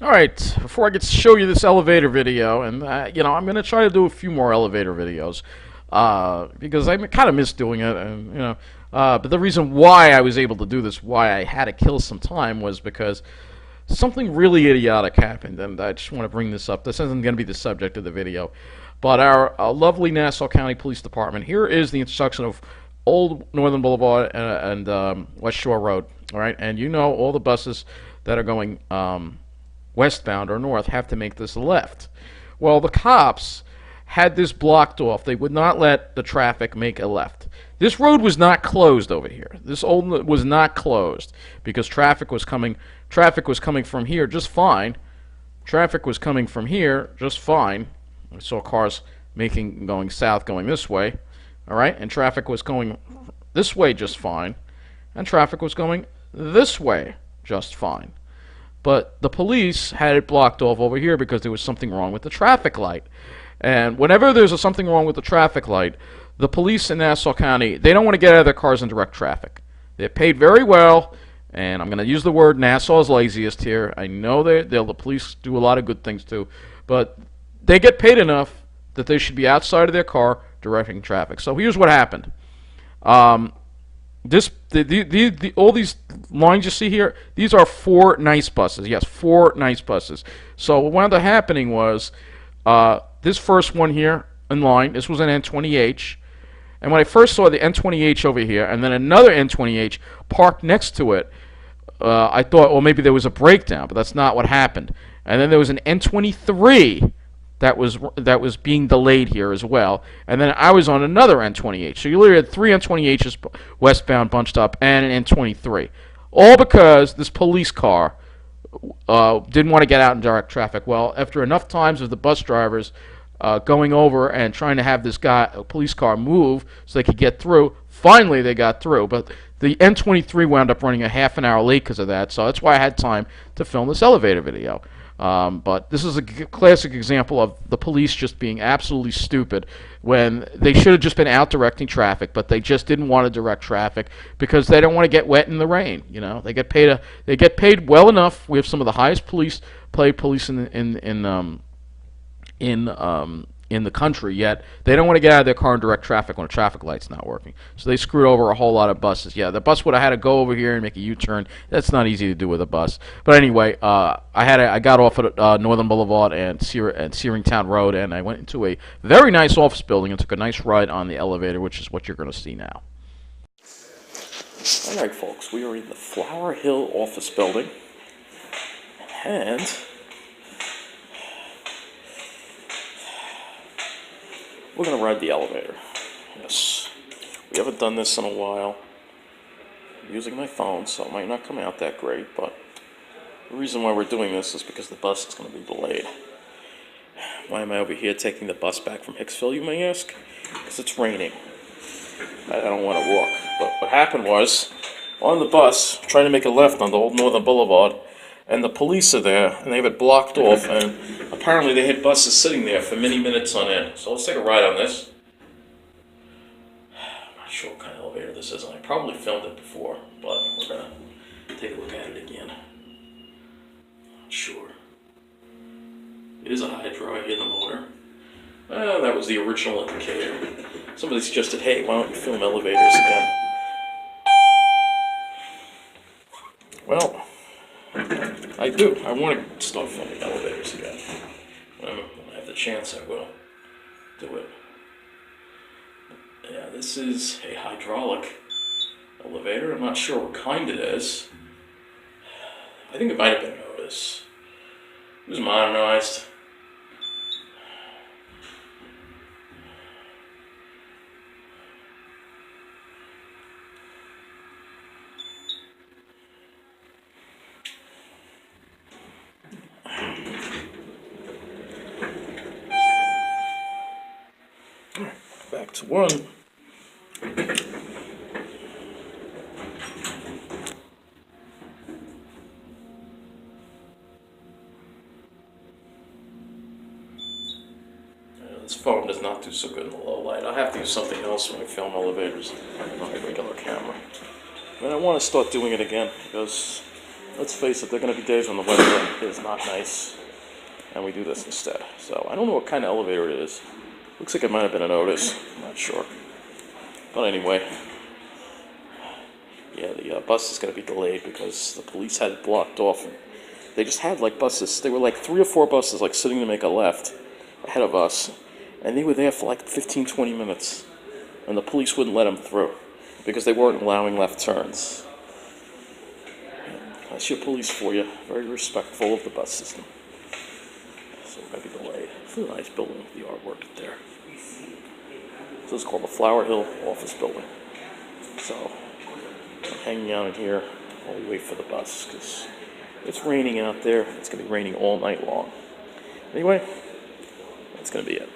Alright, before I get to show you this elevator video, and I'm going to try to do a few more elevator videos, because I kind of miss doing it, and but the reason why I was able to do this, why I had to kill some time, was because something really idiotic happened, and I just want to bring this up. This isn't going to be the subject of the video, but our lovely Nassau County Police Department, here is the intersection of Old Northern Boulevard and West Shore Road, alright, and all the buses that are going westbound or north have to make this left. Well, the cops had this blocked off. They would not let the traffic make a left. This road was not closed over here. This old was not closed because traffic was coming from here just fine. Traffic was coming from here just fine. I saw cars going south, going this way. All right, and traffic was going this way just fine, and traffic was going this way just fine. But the police had it blocked off over here because there was something wrong with the traffic light. And whenever there's something wrong with the traffic light, the police in Nassau County, they don't want to get out of their cars and direct traffic. They're paid very well, and I'm going to use the word Nassau's laziest here. I know the police do a lot of good things too, but they get paid enough that they should be outside of their car directing traffic. So here's what happened. All these lines you see here, these are 4 nice buses. Yes, 4 nice buses. So what wound up happening was this first one here in line, this was an N20H. And when I first saw the N20H over here, and then another N20H parked next to it, I thought, well, maybe there was a breakdown, but that's not what happened. And then there was an N23 that was being delayed here as well, and then I was on another N20H. So you literally had 3 N20Hs westbound bunched up and an N23, all because this police car didn't want to get out in direct traffic. Well, after enough times of the bus drivers going over and trying to have this police car move so they could get through, finally they got through. But the N23 wound up running a half an hour late because of that, so that's why I had time to film this elevator video. But this is a classic example of the police just being absolutely stupid when they should have just been out directing traffic, but they just didn't want to direct traffic because they don't want to get wet in the rain. They get paid well enough. We have some of the highest paid police in the country, yet they don't want to get out of their car and direct traffic when a traffic light's not working. So they screwed over a whole lot of buses. Yeah, the bus would have had to go over here and make a U-turn. That's not easy to do with a bus. But anyway, I got off at Northern Boulevard and Searingtown Road, and I went into a very nice office building and took a nice ride on the elevator, which is what you're going to see now. All right, folks, we are in the Flower Hill Office Building, and we're going to ride the elevator. Yes. We haven't done this in a while. I'm using my phone, so it might not come out that great, but the reason why we're doing this is because the bus is going to be delayed. Why am I over here taking the bus back from Hicksville, you may ask? Because it's raining. I don't want to walk. But what happened was, on the bus, trying to make a left on the Old Northern Boulevard, and the police are there, and they have it blocked off, and apparently they had buses sitting there for many minutes on end. So let's take a ride on this. I'm not sure what kind of elevator this is, and I probably filmed it before, but we're going to take a look at it again. Not sure. It is a hydro, I hear the motor. That was the original indicator. Somebody suggested, hey, why don't you film elevators again? Well, I do. I want to start filming elevators again. When I have the chance, I will do it. Yeah, this is a hydraulic elevator. I'm not sure what kind it is. I think it might have been an Otis. It was modernized. Back to one. This phone does not do so good in the low light. I'll have to use something else when I film elevators, not a regular camera. But I want to start doing it again because let's face it, there are going to be days when the weather is not nice, and we do this instead. So I don't know what kind of elevator it is. Looks like it might have been an Otis. I'm not sure. But anyway, yeah, the bus is going to be delayed because the police had it blocked off. And they just had like buses. They were like 3 or 4 buses like sitting to make a left ahead of us. And they were there for like 15, 20 minutes. And the police wouldn't let them through because they weren't allowing left turns. That's your police for you. Very respectful of the bus system. So we're going to be delayed. It's a nice building with the artwork there. So it's called the Flower Hill Office Bldg. So I'm hanging out in here while we wait for the bus because it's raining out there. It's going to be raining all night long. Anyway, that's going to be it.